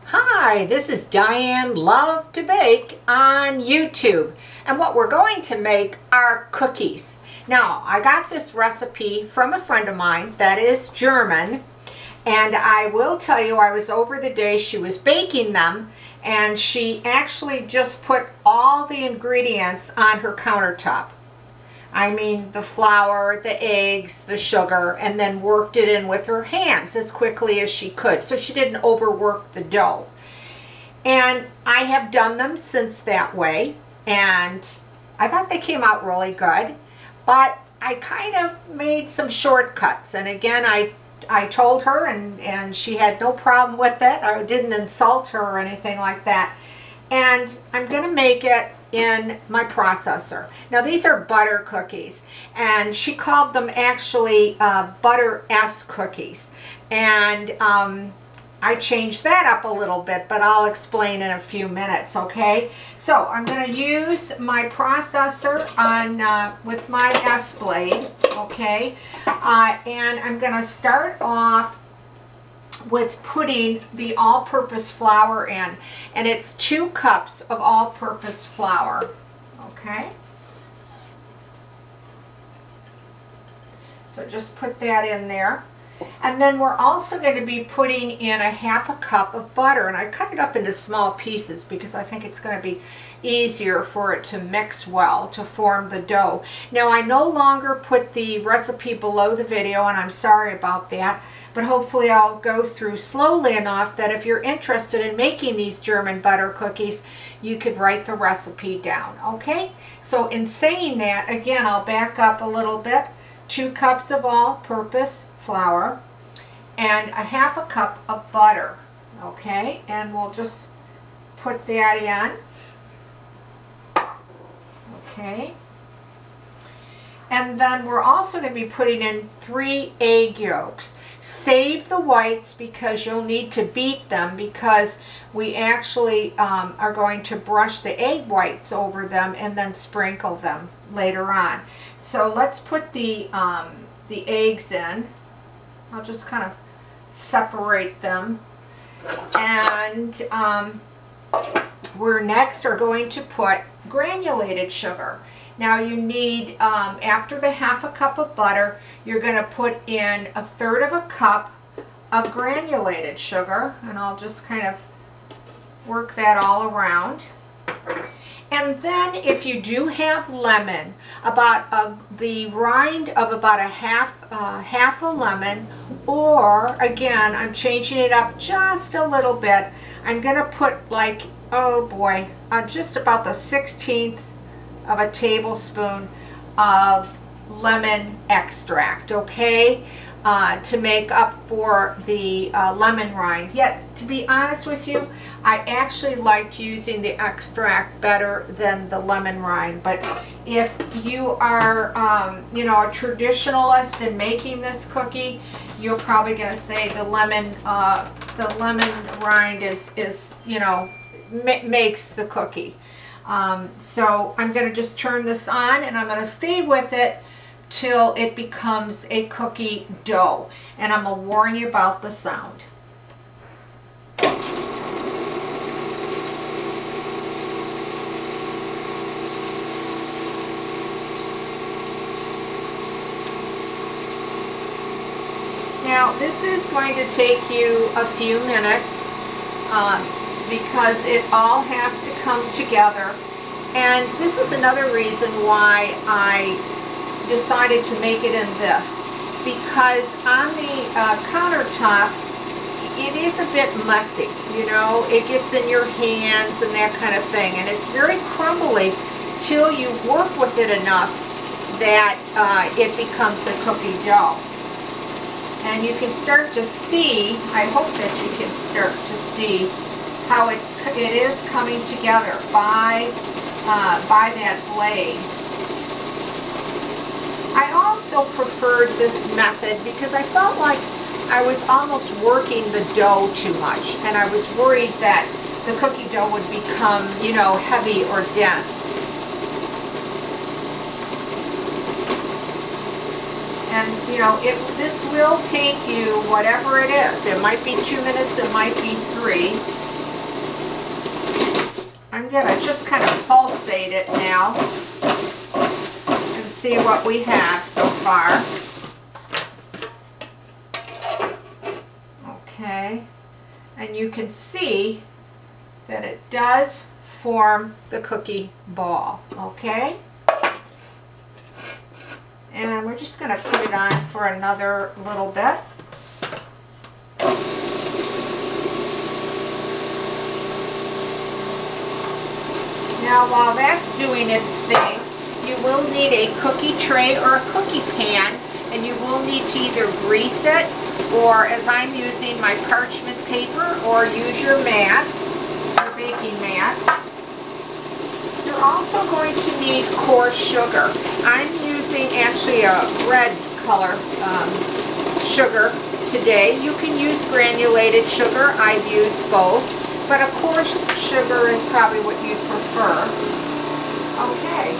Hi, this is Diane Lovetobake on YouTube, and what we're going to make are cookies. Now, I got this recipe from a friend of mine that is German, and I will tell you, I was over the day she was baking them, and she actually just put all the ingredients on her countertop. I mean, the flour, the eggs, the sugar, and then worked it in with her hands as quickly as she could, so she didn't overwork the dough. And I have done them since that way, and I thought they came out really good, but I kind of made some shortcuts. And again, I told her, and she had no problem with it. I didn't insult her or anything like that. And I'm going to make it in my processor. Now, these are butter cookies, and she called them actually butter S cookies. And I changed that up a little bit, but I'll explain in a few minutes, okay? So I'm going to use my processor on with my S blade, okay? And I'm going to start off with putting the all-purpose flour in, and it's 2 cups of all-purpose flour, okay? So just put that in there. And then we're also going to be putting in a 1/2 cup of butter, and I cut it up into small pieces because I think it's going to be easier for it to mix well to form the dough. Now, I no longer put the recipe below the video, and I'm sorry about that, but hopefully I'll go through slowly enough that if you're interested in making these German butter cookies, you could write the recipe down, okay? So in saying that, again, I'll back up a little bit. 2 cups of all-purpose flour and a 1/2 cup of butter, okay? And we'll just put that in, okay? And then we're also going to be putting in 3 egg yolks. Save the whites because you'll need to beat them, because we actually are going to brush the egg whites over them and then sprinkle them later on. So let's put the eggs in. I'll just kind of separate them. And we're next are going to put granulated sugar. Now you need, after the 1/2 cup of butter, you're going to put in 1/3 cup of granulated sugar, and I'll just kind of work that all around. And then if you do have lemon, about the rind of about half a lemon, or again, I'm changing it up just a little bit. I'm going to put like, oh boy, just about the 1/16 of a tablespoon of lemon extract, okay, to make up for the lemon rind. Yet, to be honest with you, I actually liked using the extract better than the lemon rind. But if you are, you know, a traditionalist in making this cookie, you're probably going to say the lemon rind is you know, makes the cookie. So I'm going to just turn this on, and I'm going to stay with it till it becomes a cookie dough, and I'm going to warn you about the sound. Now this is going to take you a few minutes because it all has to come together, and this is another reason why I decided to make it in this, because on the countertop it is a bit messy, you know, it gets in your hands and that kind of thing, and it's very crumbly till you work with it enough that it becomes a cookie dough. And you can start to see, I hope that you can start to see how it is coming together by that blade. I also preferred this method because I felt like I was almost working the dough too much, and I was worried that the cookie dough would become, you know, heavy or dense. And you know, this will take you whatever it is. It might be 2 minutes, it might be 3. I'm gonna just kind of pulsate it now and see what we have so far. Okay, and you can see that it does form the cookie ball, okay? And we're just going to put it on for another little bit. Now while that's doing its thing, you will need a cookie tray or a cookie pan, and you will need to either grease it, or as I'm using my parchment paper, or use your mats, your baking mats. You're also going to need coarse sugar. I'm using actually a red color sugar today. You can use granulated sugar. I've used both, but of course sugar is probably what you prefer. Okay,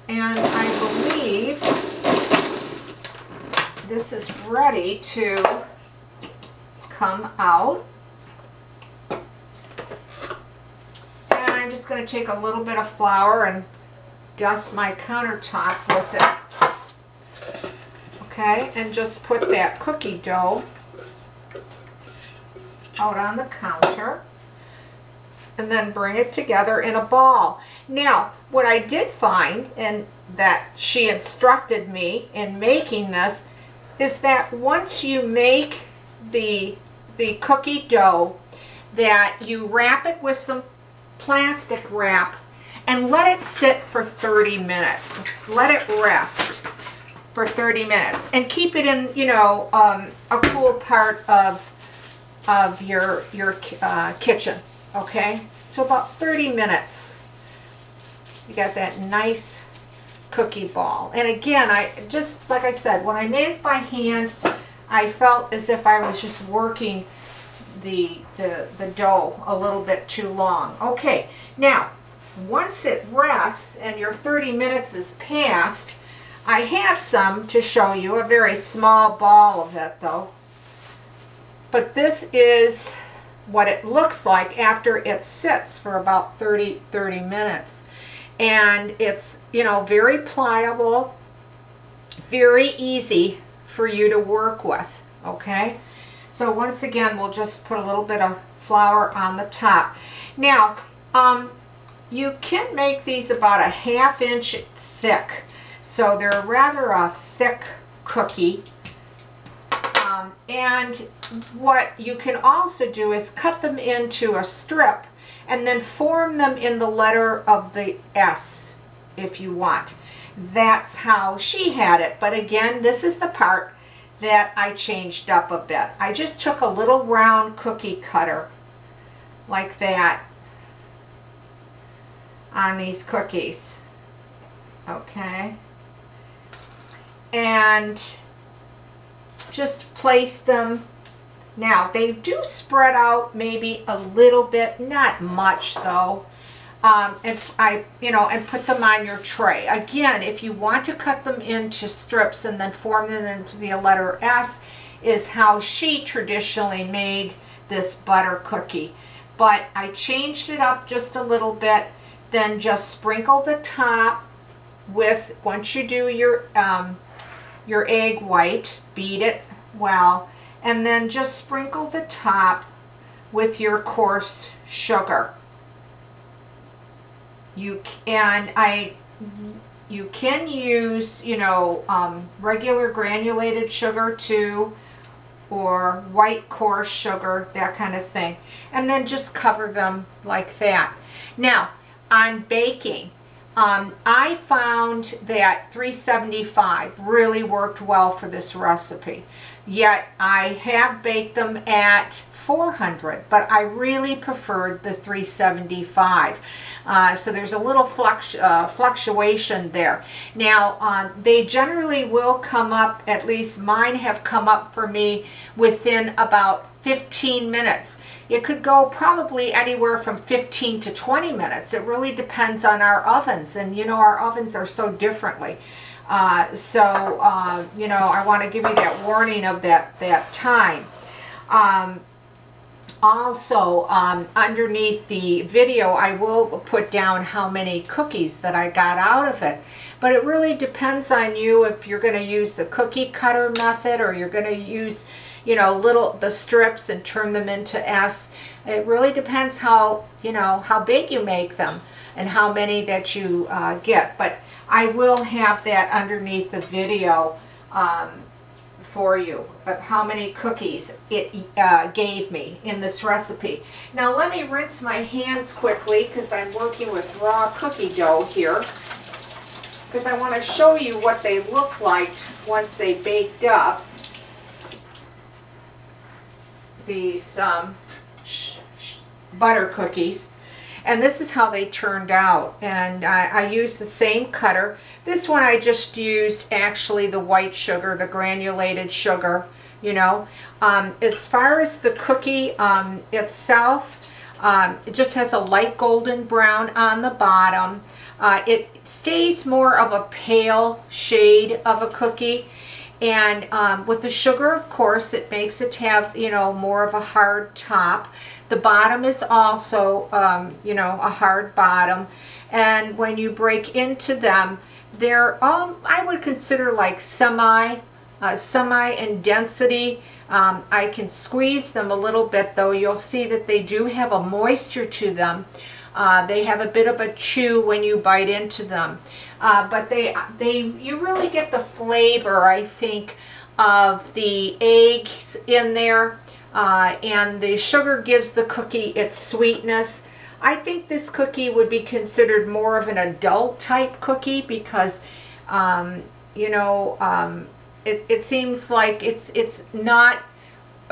and I believe this is ready to come out. And I'm just going to take a little bit of flour and dust my countertop with it. Okay, and just put that cookie dough out on the counter. And then bring it together in a ball. Now, what I did find, and that she instructed me in making this, is that once you make the cookie dough, that you wrap it with some plastic wrap and let it sit for 30 minutes. Let it rest for 30 minutes and keep it in, you know, a cool part of your kitchen. Okay, so about 30 minutes. You got that nice cookie ball. And again, I just, like I said, when I made it by hand, I felt as if I was just working the dough a little bit too long. Okay, now once it rests and your 30 minutes is past, I have some to show you, a very small ball of it though. But this is what it looks like after it sits for about 30 minutes. And it's, you know, very pliable, very easy for you to work with, okay? So once again, we'll just put a little bit of flour on the top. Now, you can make these about a 1/2 inch thick. So they're rather a thick cookie. And what you can also do is cut them into a strip and then form them in the letter of the S if you want. That's how she had it. But again, this is the part that I changed up a bit. I just took a little round cookie cutter like that on these cookies. Okay. And just place them. Now they do spread out maybe a little bit, not much though. And put them on your tray. Again, if you want to cut them into strips and then form them into the letter S, is how she traditionally made this butter cookie. But I changed it up just a little bit. Then just sprinkle the top with, once you do your egg white, beat it well, and then just sprinkle the top with your coarse sugar. You can use, regular granulated sugar too, or white coarse sugar, that kind of thing, and then just cover them like that. Now, on baking, I found that 375 really worked well for this recipe. Yet I have baked them at 400, but I really preferred the 375. So there's a little fluctuation there. Now, they generally will come up, at least mine have come up for me within about 15 minutes. It could go probably anywhere from 15 to 20 minutes. It really depends on our ovens, and our ovens are so differently. You know, I want to give you that warning of that time. Also, underneath the video, I will put down how many cookies that I got out of it. But it really depends on you if you're going to use the cookie cutter method or you're going to use, you know, the strips and turn them into S. It really depends how, you know, how big you make them and how many that you get. But I will have that underneath the video for you of how many cookies it gave me in this recipe. Now let me rinse my hands quickly because I'm working with raw cookie dough here, because I want to show you what they look like once they baked up. These butter cookies. And this is how they turned out. And I used the same cutter. This one I just used actually the white sugar, the granulated sugar, you know. As far as the cookie itself, it just has a light golden brown on the bottom. It stays more of a pale shade of a cookie. And with the sugar, of course, it makes it have, you know, more of a hard top. The bottom is also, you know, a hard bottom. And when you break into them, they're all, I would consider like semi in density. I can squeeze them a little bit, though. You'll see that they do have a moisture to them. They have a bit of a chew when you bite into them. But you really get the flavor, I think, of the eggs in there. And the sugar gives the cookie its sweetness. I think this cookie would be considered more of an adult type cookie because, you know, it seems like it's not,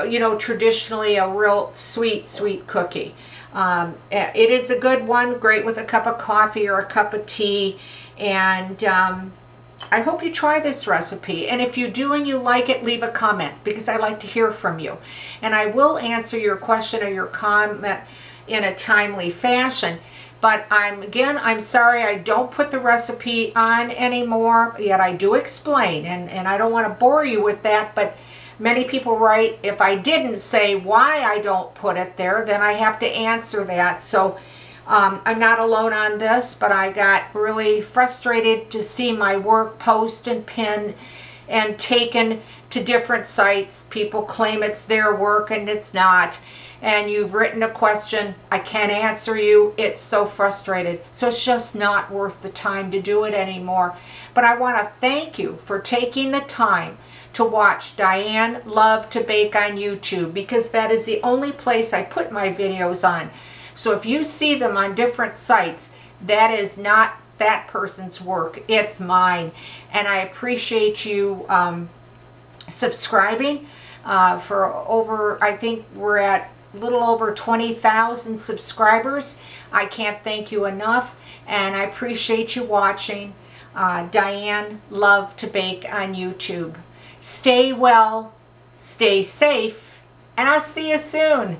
you know, traditionally a real sweet cookie. It is a good one, great with a cup of coffee or a cup of tea. And I hope you try this recipe, and if you do and you like it, leave a comment because I like to hear from you, and I will answer your question or your comment in a timely fashion. But I'm sorry I don't put the recipe on anymore, yet I do explain, and I don't want to bore you with that, but many people write, if I didn't say why I don't put it there, then I have to answer that. So I'm not alone on this, but I got really frustrated to see my work post and pinned and taken to different sites. People claim it's their work and it's not. And you've written a question, I can't answer you. It's so frustrated. So it's just not worth the time to do it anymore. But I want to thank you for taking the time to watch Diane Lovetobake on YouTube, because that is the only place I put my videos on. So if you see them on different sites, that is not that person's work, it's mine. And I appreciate you subscribing for over, I think we're at a little over 20,000 subscribers. I can't thank you enough, and I appreciate you watching Diane Lovetobake on YouTube. Stay well, stay safe, and I'll see you soon.